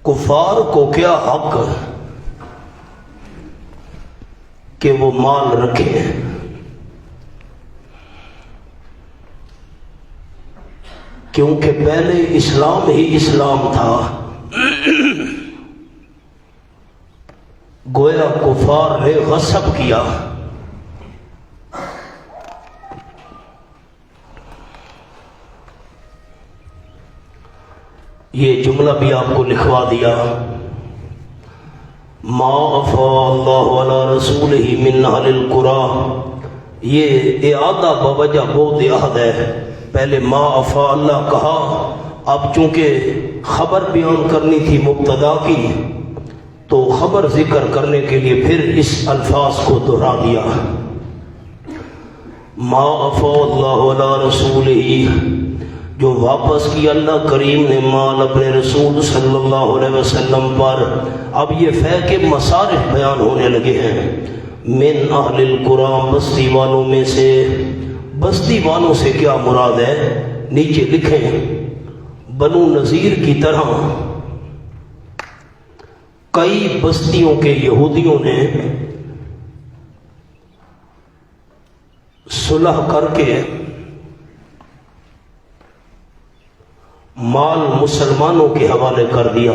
کفار کو کیا حق کہ وہ مال رکھے، کیونکہ پہلے اسلام ہی اسلام تھا۔ گویا کفار نے غصب کیا۔ یہ جملہ بھی آپ کو لکھوا دیا، ما افاء اللہ علی رسولہ من اہل القری، یہ اعادہ بوجہ بود عہد ہے۔ پہلے ما افاء اللہ کہا، اب چونکہ خبر بیان کرنی تھی مبتدا کی، تو خبر ذکر کرنے کے لیے پھر اس الفاظ کو دہرا دیا۔ ما افاء اللہ علی رسولہ، جو واپس کیا اللہ کریم نے مال اپنے رسول صلی اللہ علیہ وسلم پر۔ اب یہ فے کے مصارف بیان ہونے لگے ہیں۔ من اہل القری، بستی والوں میں سے۔ بستی والوں سے کیا مراد ہے؟ نیچے لکھیں، بنو نذیر کی طرح کئی بستیوں کے یہودیوں نے صلح کر کے مال مسلمانوں کے حوالے کر دیا،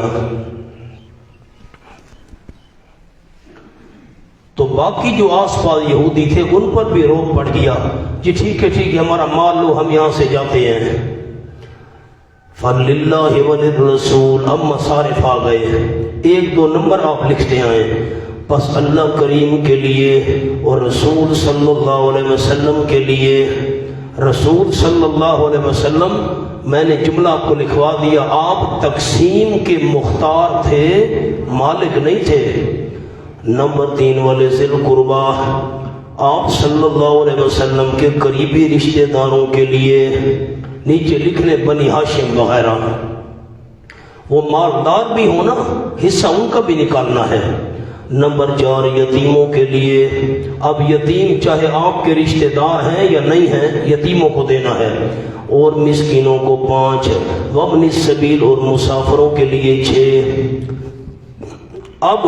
تو باقی جو آس پاس یہودی تھے ان پر بھی روک پڑ گیا، جی ٹھیک ہے ہمارا مال لو، ہم یہاں سے جاتے ہیں۔ فَلِلَّهِ وَلِلرَّسُولِ، اب مصارف آ گئے، ایک دو نمبر آپ لکھتے آئیں، بس اللہ کریم کے لیے اور رسول صلی اللہ علیہ وسلم کے لیے۔ رسول صلی اللہ علیہ وسلم، میں نے جملہ آپ کو لکھوا دیا، آپ تقسیم کے مختار تھے، مالک نہیں تھے۔ نمبر 3 والے ذی القربہ، آپ صلی اللہ علیہ وسلم کے قریبی رشتہ داروں کے لیے۔ نیچے لکھنے بنی ہاشم وغیرہ، وہ مالدار بھی ہونا، حصہ ان کا بھی نکالنا ہے۔ نمبر 4 یتیموں کے لیے، اب یتیم چاہے آپ کے رشتہ دار ہیں یا نہیں ہیں، یتیموں کو دینا ہے۔ اور مسکینوں کو 5، وابن السبیل، اور مسافروں کے لیے 6۔ اب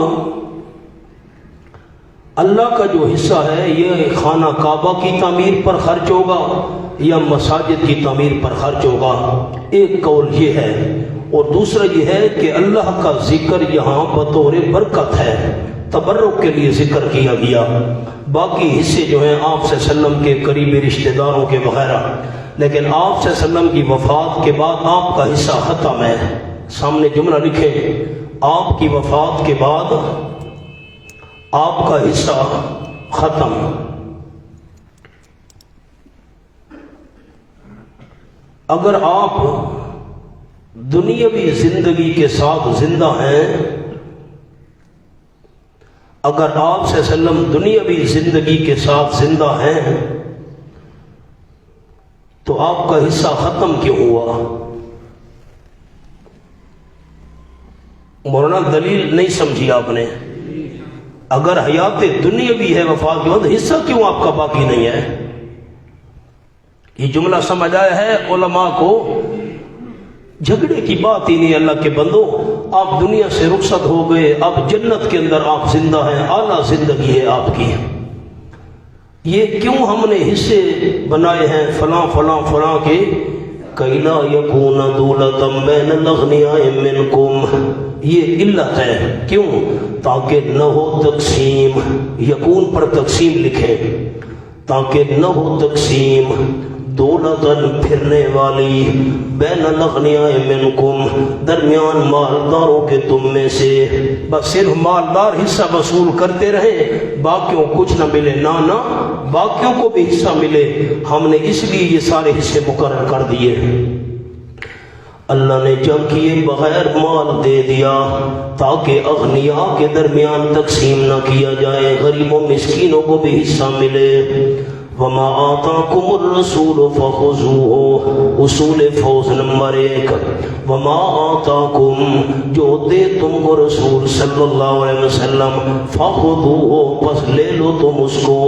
اللہ کا جو حصہ ہے یہ خانہ کعبہ کی تعمیر پر خرچ ہوگا یا مساجد کی تعمیر پر خرچ ہوگا، ایک قول یہ ہے، اور دوسرا یہ ہے کہ اللہ کا ذکر یہاں بطور برکت ہے، تبرک کے لیے ذکر کیا گیا۔ باقی حصے جو ہیں آپ صلی اللہ علیہ وسلم کے قریبی رشتہ داروں کے وغیرہ، لیکن آپ صلی اللہ علیہ وسلم کی وفات کے بعد آپ کا حصہ ختم ہے۔ سامنے جملہ لکھیں، آپ کی وفات کے بعد آپ کا حصہ ختم۔ اگر آپ دنیاوی زندگی کے ساتھ زندہ ہیں، اگر آپ صلی اللہ علیہ وسلم دنیاوی زندگی کے ساتھ زندہ ہیں تو آپ کا حصہ ختم کیوں ہوا؟ مولانا دلیل نہیں سمجھی آپ نے؟ اگر حیات دنیاوی ہے وفات کے بعد، حصہ کیوں آپ کا باقی نہیں ہے؟ یہ جملہ سمجھ آیا ہے علماء کو؟ جھگڑے کی بات ہی نہیں اللہ کے بندو، آپ دنیا سے رخصت ہو گئے، اب جنت کے اندر آپ زندہ ہیں، اعلیٰ زندگی ہے آپ کی۔ یہ کیوں ہم نے حصے بنائے ہیں فلاں فلاں فلاں کے؟ کَإِ لَا يَكُونَ دُولَةً بَيْنَ الْأَغْنِيَاءِ مِنْكُمْ، یہ علت ہے، کیوں؟ تاکہ نہ ہو تقسیم، یکون پر تقسیم لکھیں، تاکہ نہ ہو تقسیم، دولتاً پھرنے والی، بین الاغنیاء منکم، درمیان مالداروں کے تم میں سے۔ بس صرف مالدار حصہ وصول کرتے رہے، باقیوں کچھ نہ ملے، نہ باقیوں کو بھی حصہ ملے۔ ہم نے اس لیے یہ سارے حصے مقرر کر دیے۔ اللہ نے جب کیے بغیر مال دے دیا تاکہ اغنیاء کے درمیان تقسیم نہ کیا جائے، غریبوں مسکینوں کو بھی حصہ ملے۔ وما آتاکم الرسول فخذوہ، اصول فوز نمبر 1، وما آتاکم، جو دے تم کو رسول صلی اللہ علیہ وسلم، فخذوہ، پس لے لو تم اس کو،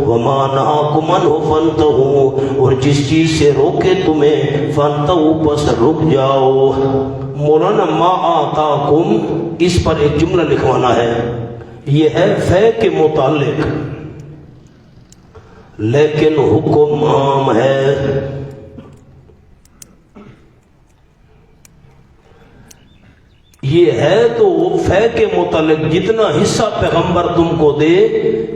وما نہاکم عنہ فانتہوا، اور جس چیز سے روکے تمہیں، فانتہوا، پس رک جاؤ۔ مولانا ما آتاکم اس پر ایک جملہ لکھوانا ہے، یہ ہے فے کے متعلق، لیکن حکم عام ہے۔ یہ ہے تو فے کے متعلق جتنا حصہ پیغمبر تم کو دے،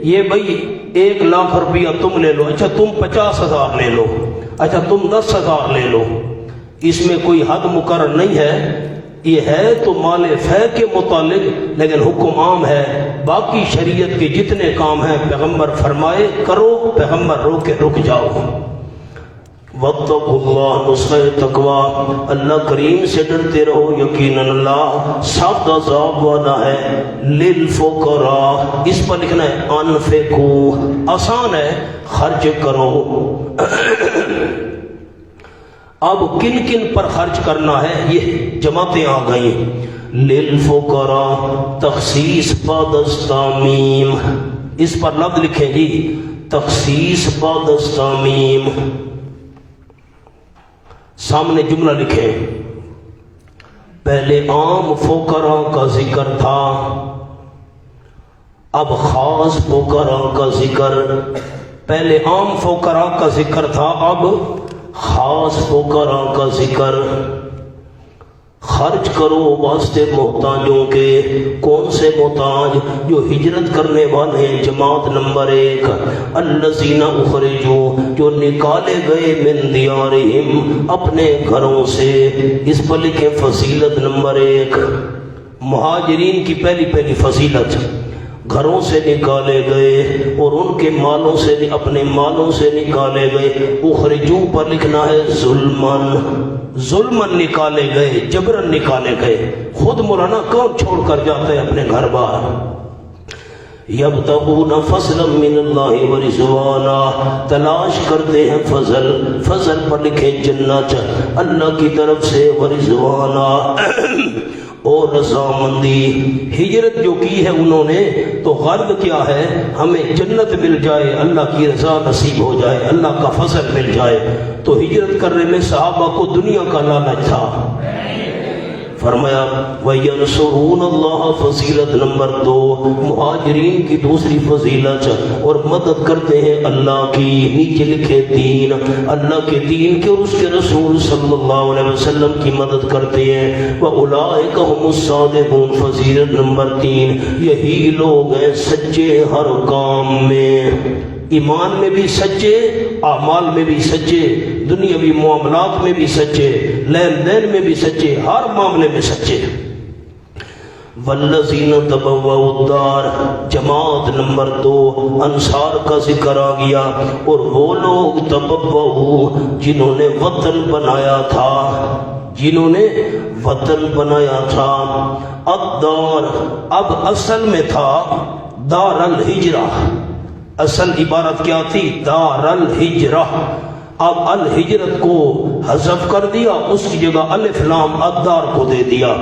یہ بھئی 1,00,000 روپیہ تم لے لو، اچھا تم 50,000 لے لو، اچھا تم 10,000 لے لو، اس میں کوئی حد مقرر نہیں ہے، یہ ہے تو مال فے کے متعلق لیکن حکم عام ہے۔ باقی شریعت کے جتنے کام ہیں پیغمبر فرمائے کرو، پیغمبر روکے رک جاؤ۔ واتقوا اللہ، نسخہ تقوی، اللہ کریم سے ڈرتے رہو، یقیناً اللہ سخت عذاب والا ہے۔ للفقراء اس پر لکھنا ہے انفقوا، آسان ہے خرچ کرو۔ اب کن کن پر خرچ کرنا ہے یہ جماعتیں آ گئی۔ للفقراء تخصیص بعد التعمیم، اس پر لفظ لکھیں جی تخصیص بعد التعمیم، سامنے جملہ لکھیں، پہلے عام فقراء کا ذکر تھا، اب خاص فقراء کا ذکر، پہلے عام فقراء کا ذکر تھا، اب خاص فقراء کا ذکر۔ خرچ کرو واسطے محتاجوں کے، کون سے محتاج؟ جو ہجرت کرنے والے ہیں، جماعت نمبر 1، الذین اخرجوا جو نکالے گئے من دیارہم اپنے گھروں سے، اس پر لکھیں فضیلت نمبر 1، مہاجرین کی پہلی فضیلت، گھروں سے نکالے گئے اور ان کے مالوں سے، اپنے مالوں سے نکالے گئے۔ اخرجو پر لکھنا ہے ظلمن نکالے گئے، جبرن نکالے گئے، خود مولانا کون چھوڑ کر جاتا ہے اپنے گھر بار؟ یبتغون فضلا من اللہ ورضوانا تلاش کرتے ہیں فضل پر لکھیں جنت اللہ کی طرف سے، ورضوانا اور رضامندی۔ ہجرت جو کی ہے انہوں نے تو غرض کیا ہے؟ ہمیں جنت مل جائے، اللہ کی رضا نصیب ہو جائے، اللہ کا فضل مل جائے۔ تو ہجرت کرنے میں صحابہ کو دنیا کا لالچ تھا، فرمایا وَيَنْصُرُونَ اللَّهَ فضیلت نمبر 2، مہاجرین کی دوسری فضیلت، اور مدد کرتے ہیں اللہ کی، نیچے لکھے دین، اللہ کے دین کے اور اس کے رسول صلی اللہ علیہ وسلم کی مدد کرتے ہیں۔ وَأُولَئِكَ هُمُ الصَّادِقُونَ فضیلت نمبر 3، یہی لوگ ہیں سچے ہر کام میں، ایمان میں بھی سچے، اعمال میں بھی سچے، دنیاوی معاملات میں بھی سچے، لین دین میں بھی سچے، ہر معاملے میں سچے۔ والذین تبوؤا الدار جماعت نمبر 2، انصار کا ذکر آ گیا، اور وہ لوگ تبوؤ جنہوں نے وطن بنایا تھا، جنہوں نے وطن بنایا تھا۔ الدار اب اصل میں تھا دار الہجرہ، اصل عبارت کیا تھی؟ دار الہجرہ، اب الہجرت کو حذف کر دیا، اس کی جگہ الف لام الدار کو دے دیا۔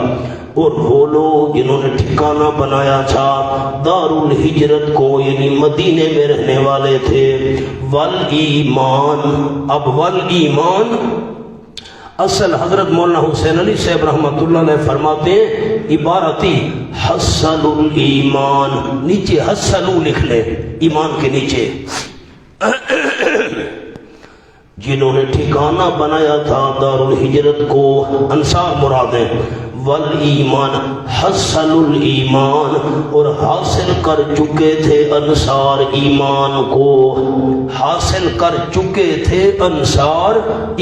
اور وہ لوگ جنہوں نے ٹھکانہ بنایا تھا دار الہجرت کو، یعنی مدینے میں رہنے والے تھے۔ والایمان، اب والایمان اصل حضرت مولانا حسین علی صاحب رحمۃ اللہ علیہ فرماتے ہیں عبارتی حسن الایمان، نیچے حسنو لکھ لیں ایمان کے نیچے، جنہوں نے ٹھکانہ بنایا تھا دار الہجرت کو، انصار مراد ہیں۔ والایمان حسن الایمان، اور حاصل کر چکے تھے انصار ایمان کو، حاصل کر چکے تھے انصار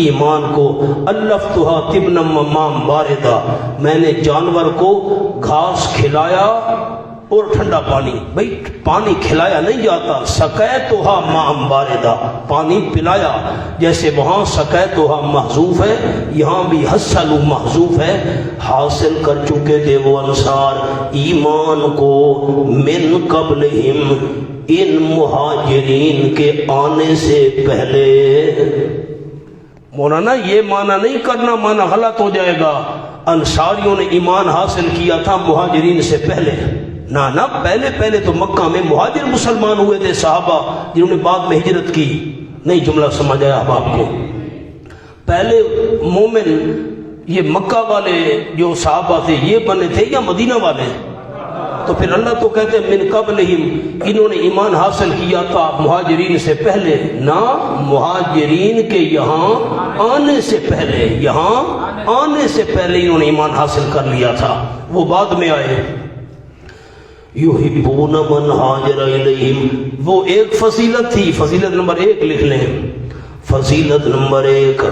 ایمان کو۔ الفتھا طبنا ماء باردہ، میں نے جانور کو گھاس کھلایا اور ٹھنڈا پانی، بھئی پانی کھلایا نہیں جاتا، سقیتھا ماء باردہ، پانی پلایا، جیسے وہاں سقیتھا محذوف ہے، یہاں بھی حسنوا محذوف ہے۔ حاصل کر چکے تھے وہ انصار ایمان کو، من قبلہم ان مہاجرین کے آنے سے پہلے۔ مولانا یہ معنی نہیں کرنا، معنی غلط ہو جائے گا، انصاریوں نے ایمان حاصل کیا تھا مہاجرین سے پہلے، نہ پہلے تو مکہ میں مہاجر مسلمان ہوئے تھے صحابہ، جنہوں نے بعد میں ہجرت کی۔ نہیں جملہ سمجھ آیا اب آپ کو؟ پہلے مومن یہ مکہ والے جو صحابہ تھے یہ بنے تھے یا مدینہ والے؟ تو پھر اللہ تو کہتے ہیں من قبلہم، انہوں نے ایمان حاصل کیا تھا مہاجرین سے پہلے، نہ مہاجرین کے یہاں آنے سے پہلے، یہاں آنے سے پہلے انہوں نے ایمان حاصل کر لیا تھا، وہ بعد میں آئے۔ یحبون من ہاجر الیہم، وہ ایک فضیلت تھی، فضیلت نمبر 1 لکھ لیں، فضیلت نمبر 1،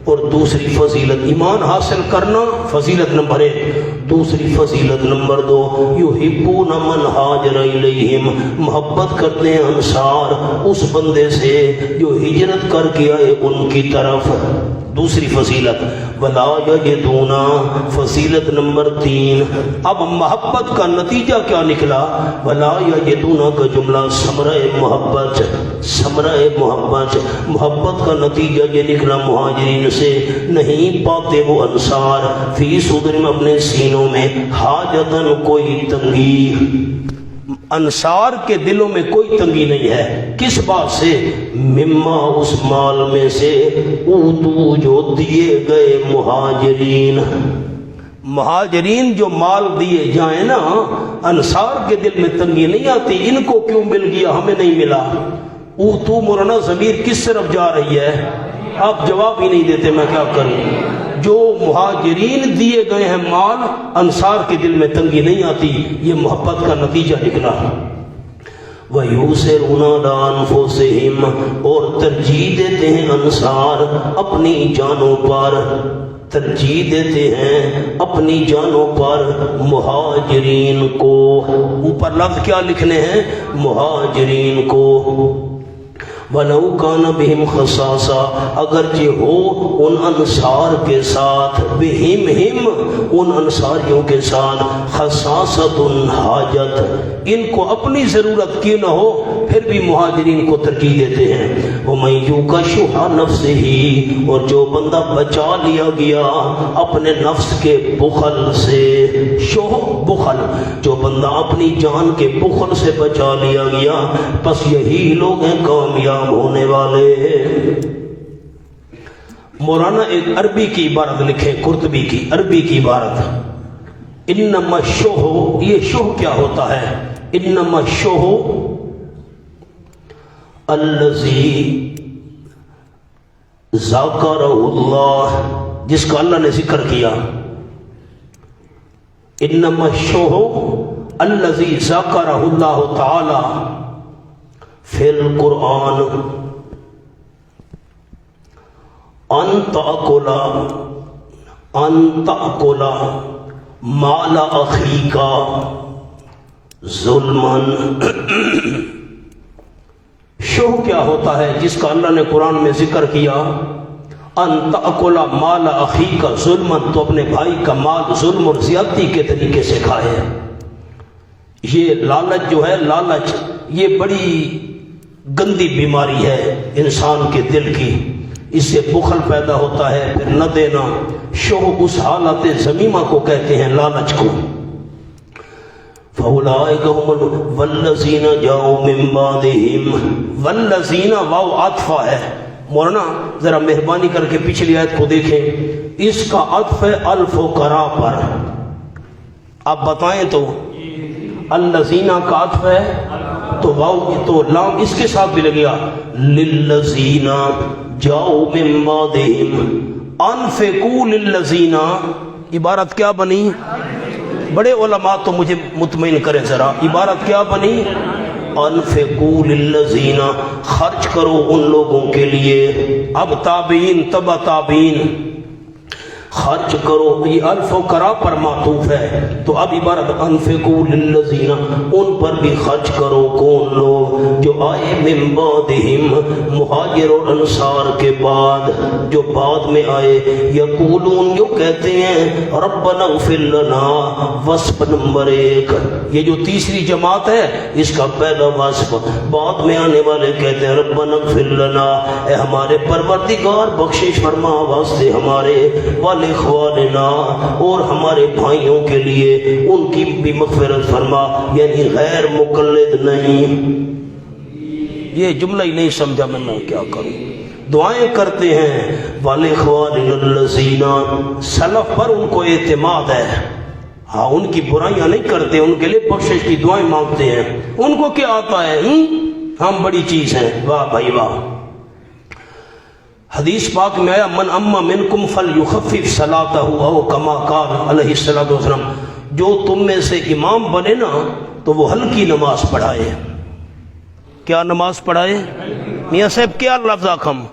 اور دوسری فضیلت ایمان حاصل کرنا، فضیلت نمبر 1، دوسری فضیلت نمبر 2، یحبون من ہاجر الیہم، محبت کرتے ہیں انصار اس بندے سے جو ہجرت کر کے آئے ان کی طرف، دوسری فضیلت۔ ولا یجدون، فضیلت نمبر 3۔ اب محبت کا نتیجہ کیا نکلا؟ ولا یجدون کا جملہ ثمرہ محبت، ثمرہ محبت، محبت کا نتیجہ یہ نکلا مہاجرین سے نہیں پاتے وہ انصار فی صدورہم، اپنے سینوں میں، حاجتن، کوئی تنگی، انصار کے دلوں میں کوئی تنگی نہیں ہے، کس بات سے؟ مما، اس مال میں سے، اوتو، جو دیے گئے مہاجرین، مہاجرین جو مال دیے جائیں نا، انصار کے دل میں تنگی نہیں آتی، ان کو کیوں مل گیا ہمیں نہیں ملا؟ اوتو مولانا ضمیر کس طرف جا رہی ہے؟ آپ جواب ہی نہیں دیتے، میں کیا کروں؟ جو مہاجرین دیے گئے ہیں مال، انصار کے دل میں تنگی نہیں آتی، یہ محبت کا نتیجہ نکلا۔ وَيُؤْثِرُونَ عَلَىٰ أَنفُسِهِمْ، اور ترجیح دیتے ہیں انصار اپنی جانوں پر، ترجیح دیتے ہیں اپنی جانوں پر مہاجرین کو، اوپر لفظ کیا لکھنے ہیں؟ مہاجرین کو۔ وَلَوْ كَانَ بِهِمْ خَصَاصَةٌ، اگرچہ ہو ان انصار کے ساتھ، بہم، ان انصاریوں کے ساتھ، خصاصۃ، حاجت، ان کو اپنی ضرورت کیوں نہ ہو پھر بھی مہاجرین کو ترجیح دیتے ہیں۔ وَمَن يُوقَ شُحَّ نَفْسِهِ، اور جو بندہ بچا لیا گیا اپنے نفس کے بخل سے، شح، بخل، جو بندہ اپنی جان کے بخل سے بچا لیا گیا، بس یہی لوگ ہیں کامیاب ہونے والے۔ مولانا ایک عربی کی عبارت لکھیں، قرطبی کی عربی کی عبارت، انما الشح، یہ شح کیا ہوتا ہے؟ انما الشح الذی ذکرہ اللہ، جس کا اللہ نے ذکر کیا، انما الشح الذی ذکرہ اللہ تعالی فی القرآن، ان تأکل مال اخیک ظلما، شح کیا ہوتا ہے جس کا اللہ نے قرآن میں ذکر کیا؟ ان تأکل مال اخیک ظلما، تو اپنے بھائی کا مال ظلم اور زیادتی کے طریقے سے کھائے۔ یہ لالچ جو ہے، لالچ یہ بڑی گندی بیماری ہے انسان کے دل کی، اس سے بخل پیدا ہوتا ہے، پھر نہ دینا، شح اس حالت ذمیمہ کو کہتے ہیں، لالچ کو۔ فَأُولَٰئِكَ هُمُ وَالَّذِينَ جَاءُوا مِن بَعْدِهِمْ، وَالَّذِينَ واو عطف ہے۔ مولانا ذرا مہربانی کر کے پچھلی آیت کو دیکھیں، اس کا عطف ہے الفقراء پر، آپ بتائیں تو الذین کا عطف ہے تو واو، تو لام اس کے ساتھ بھی لگے گا، للذین جاؤ من بعدہم انفقوا للذین، عبارت کیا بنی؟ بڑے علماء تو مجھے مطمئن کریں ذرا، عبارت کیا بنی؟ انفقوا للذین، خرچ کرو ان لوگوں کے لیے، اب تابعین تبع تابعین، خرچ کرو، یہ الفقراء پر معطوف ہے، تو اب عبارت انفقوا للذین، ان پر بھی خرچ کرو، کون لوگ؟ جو آئے من بعدہم، مہاجر اور انصار کے بعد، جو بعد میں آئے، یقولون، جو کہتے ہیں ربنا اغفر لنا، وصف نمبر 1، یہ جو تیسری جماعت ہے اس کا پہلا وصف، بعد میں آنے والے کہتے ہیں ربنا اغفر لنا، اے ہمارے پروردگار بخشش فرما واسطے ہمارے، اخواننا، اور ہمارے بھائیوں کے لیے ان کی بھی مغفرت فرما، یعنی غیر مقلد نہیں۔ یہ جملہ ہی نہیں سمجھا، میں کیا کروں؟ دعائیں کرتے ہیں، والاخوان الذین، سلف پر ان کو اعتماد ہے، ہاں ان کی برائیاں نہیں کرتے، ان کے لیے بخشش کی دعائیں مانگتے ہیں، ان کو کیا آتا ہے، ہم بڑی چیز ہیں، واہ بھائی واہ۔ حدیث پاک میں آیا من اما منکم فلیخفف صلاتہ او کما قال علیہ الصلوۃ والسلام، جو تم میں سے امام بنے نا تو وہ ہلکی نماز پڑھائے۔ کیا نماز پڑھائے؟ میاں صاحب کیا لفظ آکھم،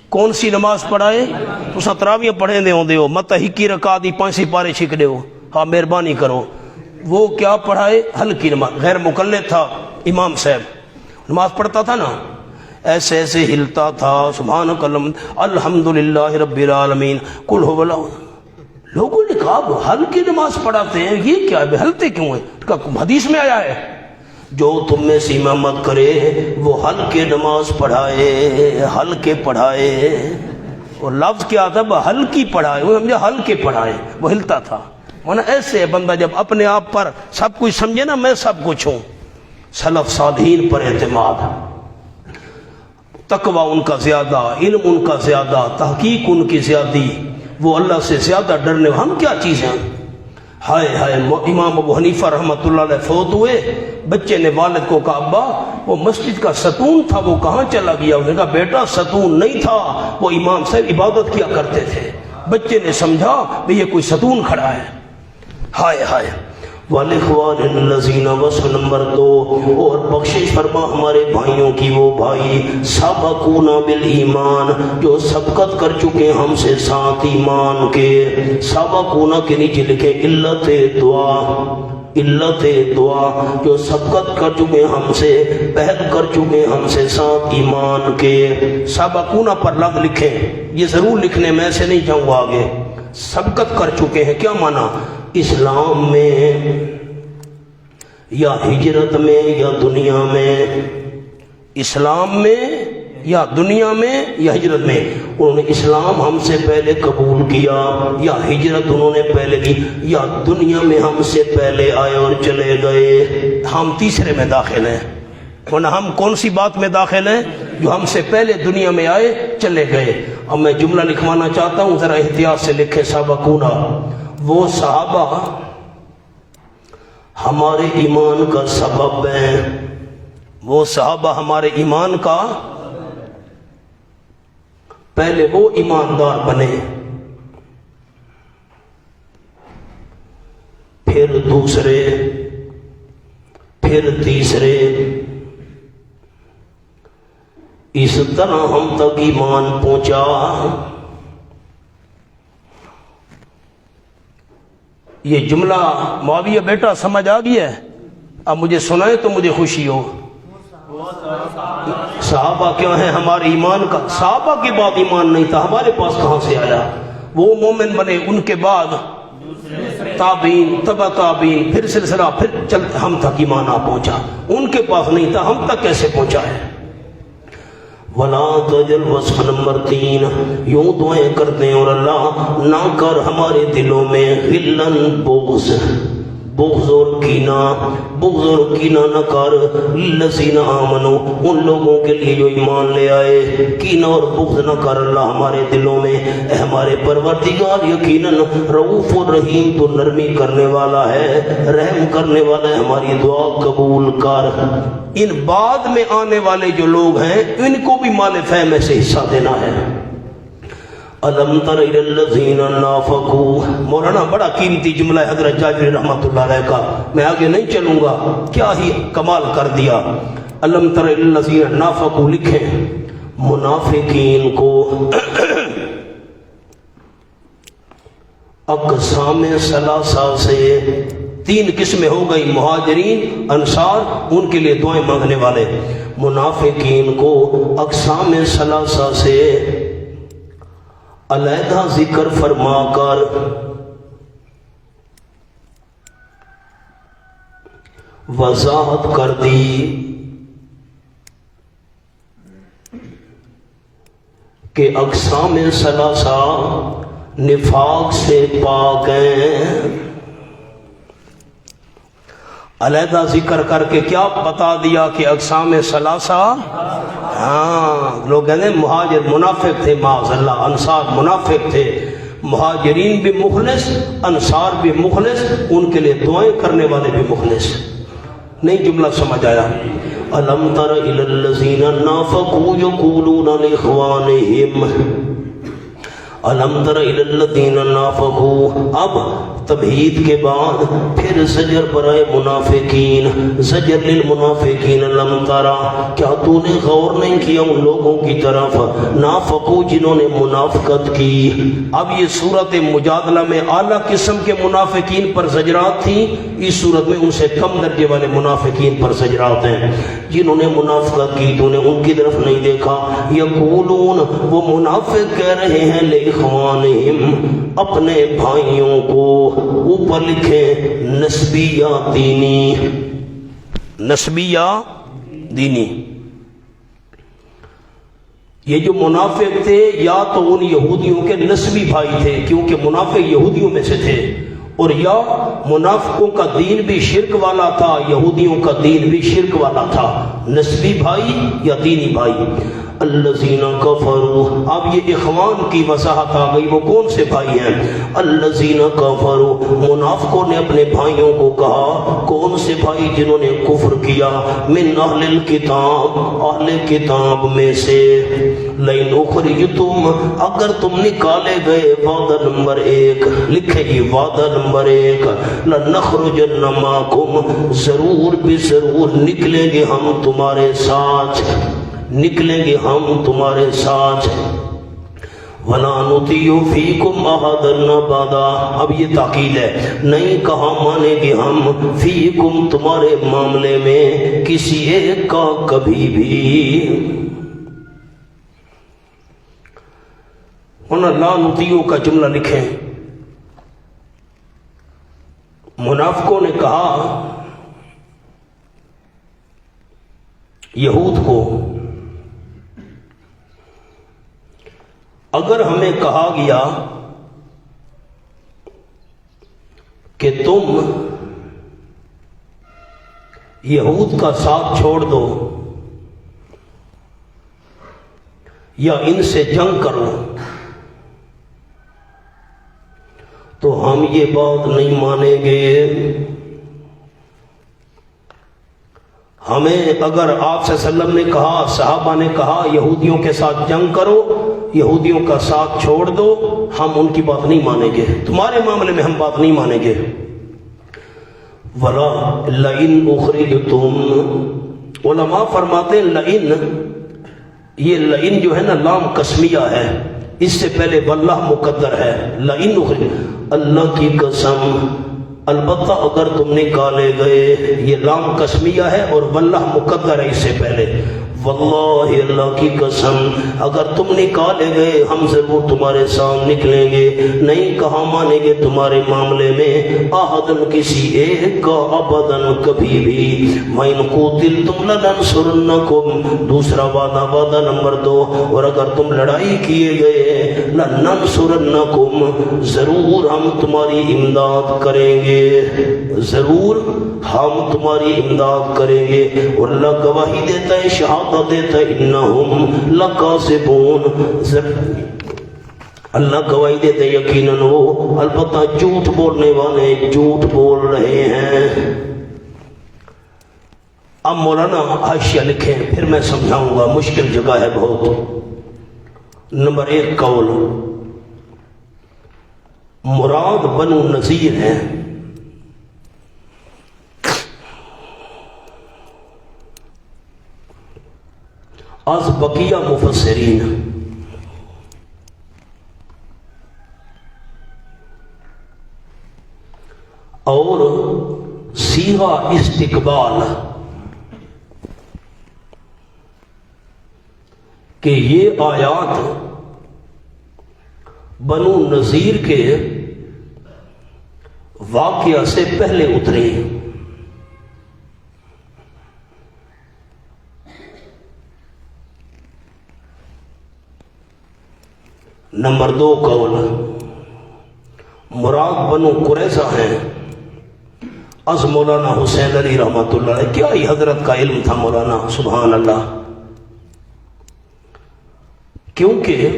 کون سی نماز پڑھائے؟ تساں تراویح پڑھیں دے ہوندے ہو، مت ہکی رکعت دی 5 سپارے چھک دے ہو، ہاں مہربانی کرو۔ وہ کیا پڑھائے؟ ہلکی نماز، غیر مقلد تھا امام صاحب، نماز پڑھتا تھا نا ایسے ایسے ہلتا تھا، سبحانک الحمدللہ رب العالمین قل هو اللہ۔ لوگوں نے کہا وہ ہلکی نماز پڑھاتے ہیں، یہ کیا ہے، ہلتے کیوں ہیں؟ حدیث میں آیا ہے جو تم میں سے امامت کرے وہ ہلکے نماز پڑھائے، ہلکے پڑھائے، اور لفظ کیا تھا؟ وہ ہلکی پڑھائے، وہ سمجھا ہلکے پڑھائے، وہ ہلتا تھا۔ ورنہ ایسے ہے بندہ جب اپنے آپ پر سب کچھ سمجھے نا میں سب کچھ ہوں۔ سلف صالحین پر اعتماد، تقوی ان کا زیادہ، علم ان کا زیادہ، تحقیق ان کی زیادی، وہ اللہ سے زیادہ ڈرنے، ہم کیا چیز ہیں؟ ہائے ہائے، امام ابو حنیفہ رحمۃ اللہ علیہ فوت ہوئے، بچے نے والد کو کہا ابا وہ مسجد کا ستون تھا وہ کہاں چلا گیا؟ انہوں نے کہا بیٹا ستون نہیں تھا، وہ امام صاحب عبادت کیا کرتے تھے۔ بچے نے سمجھا کہ یہ کوئی ستون کھڑا ہے۔ ہائے ہائے، والاخوان الذین، وصف نمبر 2، اور بخشش فرما ہمارے بھائیوں کی وہ بھائی سابقونا بالایمان، جو سبقت کر چکے ہم سے ساتھ ایمان کے۔ سابقونا کے نیچے لکھے علت دعا، علت دعا، جو سبقت کر چکے ہم سے، پہل کر چکے ہم سے ساتھ ایمان کے۔ سابقونا پر لفظ لکھیں، یہ ضرور لکھنے میں ایسے نہیں جاؤں گا آگے۔ سبقت کر چکے ہیں کیا معنی؟ اسلام میں یا ہجرت میں یا دنیا میں، اسلام میں یا دنیا میں یا ہجرت میں، انہوں نے اسلام ہم سے پہلے قبول کیا، یا ہجرت انہوں نے پہلے کی، یا دنیا میں ہم سے پہلے آئے اور چلے گئے، ہم تیسرے میں داخل ہیں۔ ورنہ ہم کون سی بات میں داخل ہیں؟ جو ہم سے پہلے دنیا میں آئے چلے گئے۔ اب میں جملہ لکھوانا چاہتا ہوں، ذرا احتیاط سے لکھے سابقونا۔ وہ صحابہ ہمارے ایمان کا سبب ہیں، وہ صحابہ ہمارے ایمان کا، پہلے وہ ایماندار بنے، پھر دوسرے، پھر تیسرے، اس طرح ہم تک ایمان پہنچا۔ یہ جملہ معاویہ بیٹا سمجھ آ گیا ہے؟ اب مجھے سنائے تو مجھے خوشی ہو۔ صحابہ کیا ہیں؟ ہمارے ایمان کا، صحابہ کے بعد ایمان نہیں تھا، ہمارے پاس کہاں سے آیا؟ وہ مومن بنے، ان کے بعد تابعین، تبع تابعین، پھر سلسلہ، پھر چلتے ہم تک ایمان آ پہنچا۔ ان کے پاس نہیں تھا، ہم تک کیسے پہنچا ہے؟ ولا تجل، وصف نمبر 3، یوں دعائیں کرتے ہیں اور اللہ نہ کر ہمارے دلوں میں غلن، بغض، بغض اور کینہ، بغض اور کینہ نہ کر للذین آمنوا، ان لوگوں کے لیے جو ایمان لے آئے، کینہ اور بغض نہ کر اللہ ہمارے دلوں میں۔ اے ہمارے پروردگار یقیناً رؤوف الرحیم، تو نرمی کرنے والا ہے، رحم کرنے والا ہے، ہماری دعا قبول کر۔ ان بعد میں آنے والے جو لوگ ہیں ان کو بھی مال فہ میں سے حصہ دینا ہے۔ الم تر الی الذین نافقوا، مولانا بڑا قیمتی جملہ ہے حضرت جابر رحمۃ اللہ علیہ کا، میں آگے نہیں چلوں گا، کیا ہی کمال کر دیا۔ الم تر الی الذین نافقوا، لکھیں منافقین کو اقسام ثلاثہ سے 3 قسمیں ہو گئی، مہاجرین، انصار، ان کے لیے دعائیں مانگنے والے۔ منافقین کو اقسام ثلاثہ سے علیحدہ ذکر فرما کر وضاحت کر دی کہ اقسام ثلاثہ نفاق سے پاک ہیں۔ علیحدہ ذکر کر کے کیا بتا دیا کہ اقسام ثلاثہ ہاں لوگ کہتے ہیں مہاجر منافق تھے، معاذ اللہ، انصار منافق تھے، مہاجرین بھی مخلص، انصار بھی مخلص، ان کے لیے دعائیں کرنے والے بھی مخلص۔ نہیں جملہ سمجھ آیا؟ الم تر الی الذین نافقوا یقولون لاخوانہم، الم تر الی الذین نافقوا، اب تمہید کے بعد پھر زجر برائے منافقین، زجر للمنافقین، لم ترا، کیا تو نے غور نہیں کیا ان لوگوں کی طرف نافقو جنہوں نے منافقت کی۔ اب یہ صورت مجادلہ میں اعلیٰ قسم کے منافقین پر زجرات تھیں، اس صورت میں ان سے کم درجے والے منافقین پر زجرات ہیں۔ جنہوں نے منافقت کی تو نے ان کی طرف نہیں دیکھا، یقولون، وہ منافق کہہ رہے ہیں، لاخوانہم، اپنے بھائیوں کو، اوپر لکھیں نسبی یا دینی، نسبی یا دینی۔ یہ جو منافق تھے یا تو ان یہودیوں کے نسبی بھائی تھے کیونکہ منافق یہودیوں میں سے تھے، اور یا منافقوں کا دین بھی شرک والا تھا، یہودیوں کا دین بھی شرک والا تھا، نسبی بھائی یا دینی بھائی۔ الذین کفروا، اب یہ اخوان کی وضاحت آ گئی، وہ کون سے بھائی ہیں؟ الذین کفروا، منافقوں نے اپنے بھائیوں کو کہا، کون سے بھائی؟ جنہوں نے کفر کیا، من اہل الکتاب، اہل کتاب میں سے، لئن اخرجتم، اگر تم نکالے گئے، وعدہ نمبر 1 لکھیں گی، وعدہ نمبر 1، لنخرجن معکم، ضرور بھی ضرور نکلیں گے ہم تمہارے ساتھ، نکلیں گے ہم تمہارے ساتھ، وَلَا نُطِيعُ فِيكُمْ أَحَدًا أَبَدًا، اب یہ تاکید ہے، نہیں کہا مانیں گے ہم، فیکم، تمہارے معاملے میں، کسی ایک کا کبھی بھی۔ انہوں لا نطیعو کا جملہ لکھیں۔ منافقوں نے کہا یہود کو، اگر ہمیں کہا گیا کہ تم یہود کا ساتھ چھوڑ دو یا ان سے جنگ کرو، تو ہم یہ بات نہیں مانیں گے۔ ہمیں اگر آپ صلی اللہ علیہ وسلم نے کہا، صحابہ نے کہا یہودیوں کے ساتھ جنگ کرو، یہودیوں کا ساتھ چھوڑ دو، ہم ان کی بات نہیں مانیں گے، تمہارے معاملے میں ہم بات نہیں مانیں گے۔ وَلَا لَئِنْ أُخْرِجْتُمْ، علماء فرماتے ہیں لئن، یہ لئن جو ہے نا لام قسمیہ ہے، اس سے پہلے واللہ مقدر ہے، لئن اخرج، اللہ کی قسم، البتہ اگر تم نکالے گئے، یہ لام قسمیہ ہے اور واللہ مقدر ہے اس سے پہلے، واللہ، اللہ کی قسم، اگر تم نکالے گئے ہم ضرور تمہارے ساتھ نکلیں گے، نہیں کہا مانیں گے تمہارے معاملے میں، احدن، کسی ایک کا، ابدن، کبھی بھی، وَإِن قُوتِلْتُمْ لَنَنصُرَنَّكُمْ، دوسرا وعدہ، وعدہ نمبر 2، اور اگر تم لڑائی کیے گئے، لَنَنصُرَنَّكُمْ، ضرور ہم تمہاری امداد کریں گے، ضرور ہم تمہاری امداد کریں گے، اور اللہ گواہی دیتا ہے، شہادت دیتا ہے، انہم لکاذبون، اللہ گواہی دیتے یقیناً وہ البتہ جھوٹ بولنے والے جھوٹ بول رہے ہیں۔ اب مولانا حاشیہ لکھیں، پھر میں سمجھاؤں گا، مشکل جگہ ہے بہت۔ نمبر 1 قول، مراد بنو نذیر ہیں، از بقیہ مفسرین، اور صیغہ استقبال، کہ یہ آیات بنو نذیر کے واقعہ سے پہلے اتری۔ نمبر 2 قول، مراد بنو قریظہ ہیں، از مولانا حسین علی رحمۃ اللہ علیہ، کیا ہی حضرت کا علم تھا مولانا، سبحان اللہ۔ کیونکہ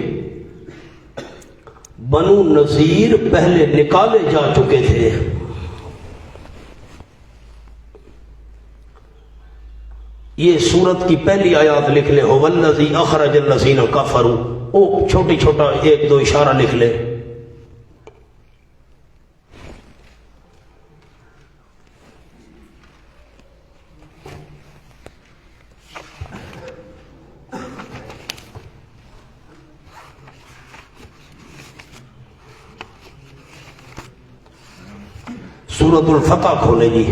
بنو نذیر پہلے نکالے جا چکے تھے. یہ سورت کی پہلی آیات لکھ لیں، هو الذی اخرج الذین کفروا، او چھوٹی چھوٹا ایک دو اشارہ لکھ لیں. سورت الفتح کھولے جی.